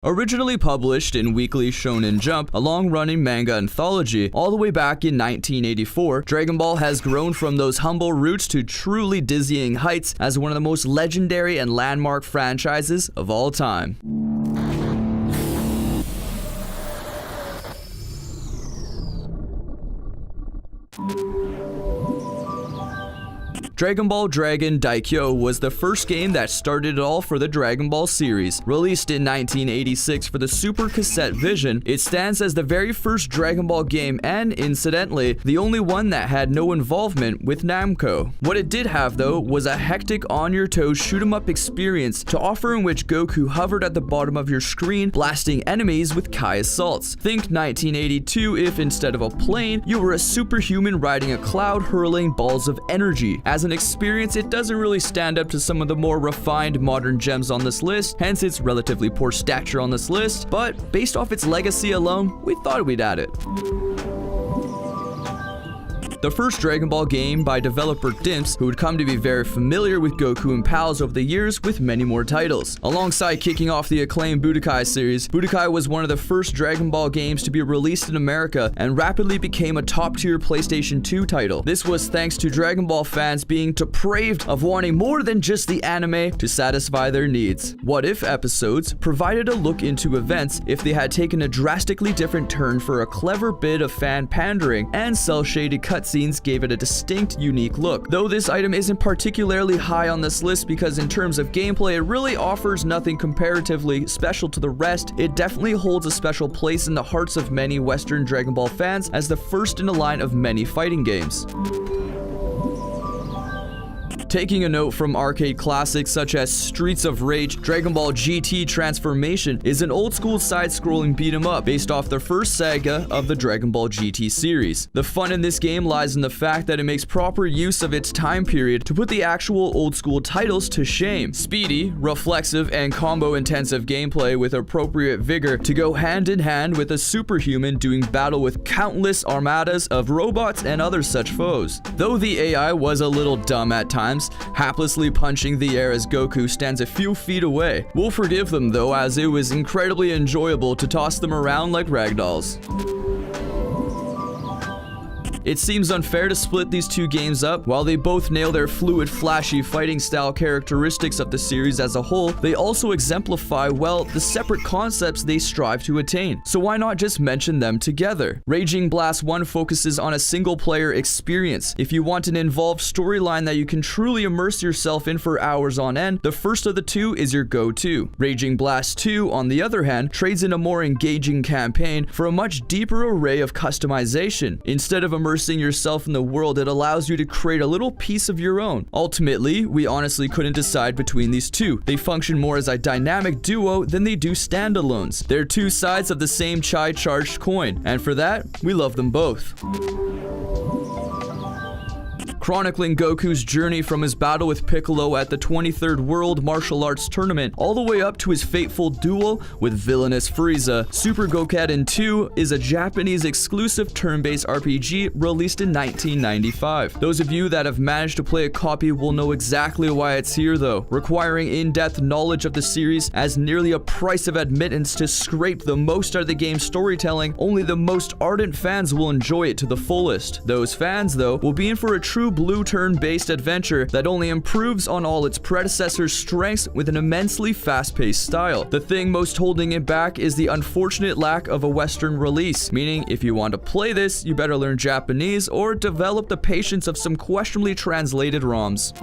Originally published in Weekly Shonen Jump, a long-running manga anthology, all the way back in 1984, Dragon Ball has grown from those humble roots to truly dizzying heights as one of the most legendary and landmark franchises of all time. Dragon Ball Dragon Daikyo was the first game that started it all for the Dragon Ball series. Released in 1986 for the Super Cassette Vision, it stands as the very first Dragon Ball game and, incidentally, the only one that had no involvement with Namco. What it did have, though, was a hectic on-your-toes shoot-'em-up experience to offer in which Goku hovered at the bottom of your screen, blasting enemies with Kai assaults. Think 1982 if, instead of a plane, you were a superhuman riding a cloud hurling balls of energy. As an experience, it doesn't really stand up to some of the more refined modern gems on this list, hence its relatively poor stature on this list, but based off its legacy alone, we thought we'd add it. The first Dragon Ball game by developer Dimps, who would come to be very familiar with Goku and pals over the years with many more titles. Alongside kicking off the acclaimed Budokai series, Budokai was one of the first Dragon Ball games to be released in America and rapidly became a top-tier PlayStation 2 title. This was thanks to Dragon Ball fans being depraved of wanting more than just the anime to satisfy their needs. What If episodes provided a look into events if they had taken a drastically different turn for a clever bit of fan pandering, and cel-shaded cutscenes gave it a distinct, unique look. Though this item isn't particularly high on this list because in terms of gameplay, it really offers nothing comparatively special to the rest, it definitely holds a special place in the hearts of many Western Dragon Ball fans as the first in a line of many fighting games. Taking a note from arcade classics such as Streets of Rage, Dragon Ball GT Transformation is an old-school side-scrolling beat-em-up based off the first saga of the Dragon Ball GT series. The fun in this game lies in the fact that it makes proper use of its time period to put the actual old-school titles to shame. Speedy, reflexive, and combo-intensive gameplay with appropriate vigor to go hand-in-hand with a superhuman doing battle with countless armadas of robots and other such foes. Though the AI was a little dumb at times, haplessly punching the air as Goku stands a few feet away. We'll forgive them though, as it was incredibly enjoyable to toss them around like ragdolls. It seems unfair to split these two games up. While they both nail their fluid, flashy fighting style characteristics of the series as a whole, they also exemplify well the separate concepts they strive to attain. So why not just mention them together? Raging Blast 1 focuses on a single player experience. If you want an involved storyline that you can truly immerse yourself in for hours on end, the first of the two is your go-to. Raging Blast 2, on the other hand, trades in a more engaging campaign for a much deeper array of customization. Instead of immersing yourself in the world, it allows you to create a little piece of your own. Ultimately, we honestly couldn't decide between these two. They function more as a dynamic duo than they do standalones. They're two sides of the same chai-charged coin, and for that, we love them both. Chronicling Goku's journey from his battle with Piccolo at the 23rd World Martial Arts Tournament all the way up to his fateful duel with villainous Frieza, Super Gokaiden 2 is a Japanese exclusive turn-based RPG released in 1995. Those of you that have managed to play a copy will know exactly why it's here though, requiring in-depth knowledge of the series as nearly a price of admittance to scrape the most out of the game's storytelling. Only the most ardent fans will enjoy it to the fullest. Those fans, though, will be in for a true blue turn-based adventure that only improves on all its predecessor's strengths with an immensely fast-paced style. The thing most holding it back is the unfortunate lack of a Western release, meaning if you want to play this, you better learn Japanese or develop the patience of some questionably translated ROMs.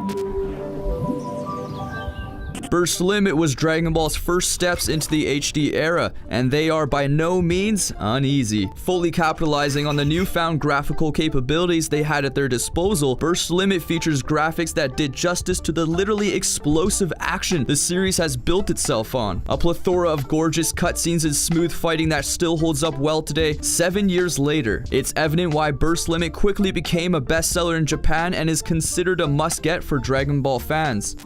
Burst Limit was Dragon Ball's first steps into the HD era, and they are by no means uneasy. Fully capitalizing on the newfound graphical capabilities they had at their disposal, Burst Limit features graphics that did justice to the literally explosive action the series has built itself on. A plethora of gorgeous cutscenes and smooth fighting that still holds up well today, 7 years later. It's evident why Burst Limit quickly became a bestseller in Japan and is considered a must-get for Dragon Ball fans.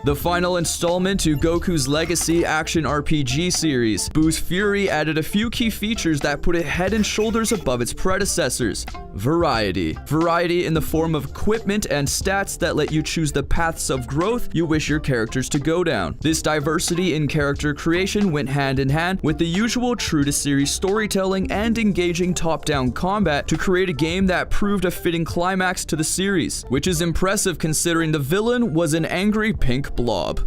The final installment to Goku's Legacy action RPG series, Boo's Fury added a few key features that put it head and shoulders above its predecessors. Variety. Variety in the form of equipment and stats that let you choose the paths of growth you wish your characters to go down. This diversity in character creation went hand in hand with the usual true-to-series storytelling and engaging top-down combat to create a game that proved a fitting climax to the series, which is impressive considering the villain was an angry pink blob.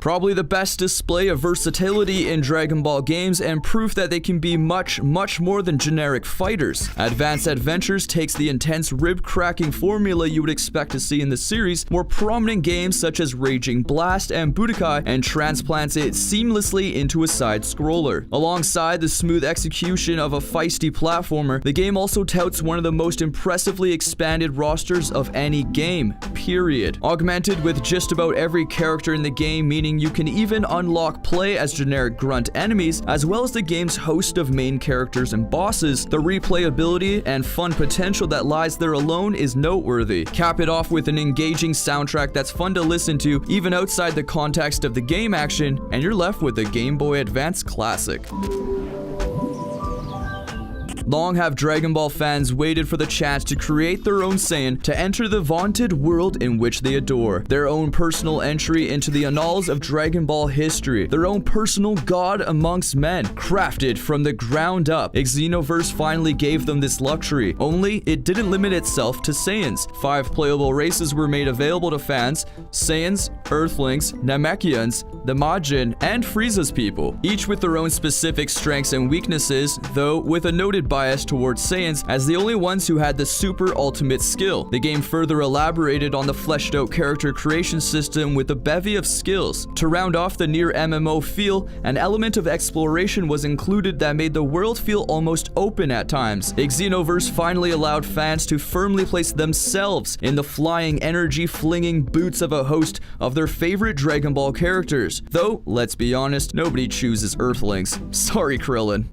Probably the best display of versatility in Dragon Ball games and proof that they can be much more than generic fighters. Advanced Adventures takes the intense rib-cracking formula you would expect to see in the series' more prominent games such as Raging Blast and Budokai and transplants it seamlessly into a side-scroller. Alongside the smooth execution of a feisty platformer, the game also touts one of the most impressively expanded rosters of any game, period. Augmented with just about every character in the game, meaning you can even unlock play as generic grunt enemies, as well as the game's host of main characters and bosses. The replayability and fun potential that lies there alone is noteworthy. Cap it off with an engaging soundtrack that's fun to listen to even outside the context of the game action, and you're left with a Game Boy Advance classic. Long have Dragon Ball fans waited for the chance to create their own Saiyan to enter the vaunted world in which they adore. Their own personal entry into the annals of Dragon Ball history. Their own personal god amongst men, crafted from the ground up. Xenoverse finally gave them this luxury, only it didn't limit itself to Saiyans. 5 playable races were made available to fans: Saiyans, Earthlings, Namekians, the Majin, and Frieza's people, each with their own specific strengths and weaknesses, though with a noted bias towards Saiyans as the only ones who had the super ultimate skill. The game further elaborated on the fleshed out character creation system with a bevy of skills. To round off the near MMO feel, an element of exploration was included that made the world feel almost open at times. Xenoverse finally allowed fans to firmly place themselves in the flying, energy-flinging boots of a host of their favorite Dragon Ball characters. Though, let's be honest, nobody chooses Earthlings. Sorry, Krillin.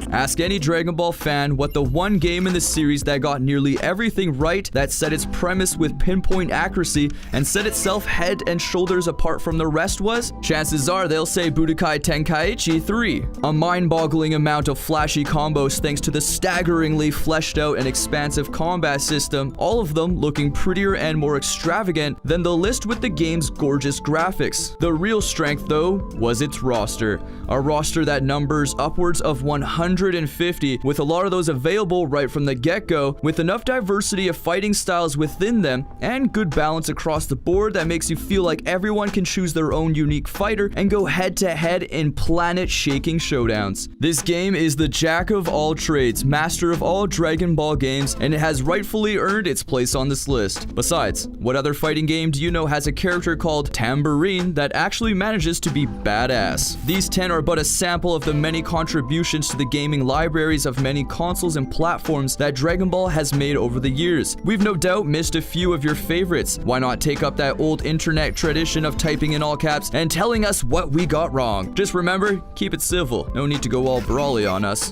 Ask any Dragon Ball fan what the one game in the series that got nearly everything right, that set its premise with pinpoint accuracy and set itself head and shoulders apart from the rest was. Chances are they'll say Budokai Tenkaichi 3. A mind-boggling amount of flashy combos thanks to the staggeringly fleshed out and expansive combat system, all of them looking prettier and more extravagant than the list with the game's gorgeous graphics. The real strength, though, was its roster. A roster that numbers upwards of 150, with a lot of those available right from the get-go, with enough diversity of fighting styles within them and good balance across the board that makes you feel like everyone can choose their own unique fighter and go head-to-head in planet-shaking showdowns. This game is the jack of all trades, master of all Dragon Ball games, and it has rightfully earned its place on this list. Besides, what other fighting game do you know has a character called Tambourine that actually manages to be badass? These 10 are but a sample of the many contributions to the gaming libraries of many consoles and platforms that Dragon Ball has made over the years. We've no doubt missed a few of your favorites. Why not take up that old internet tradition of typing in all caps and telling us what we got wrong? Just remember, keep it civil. No need to go all brawly on us.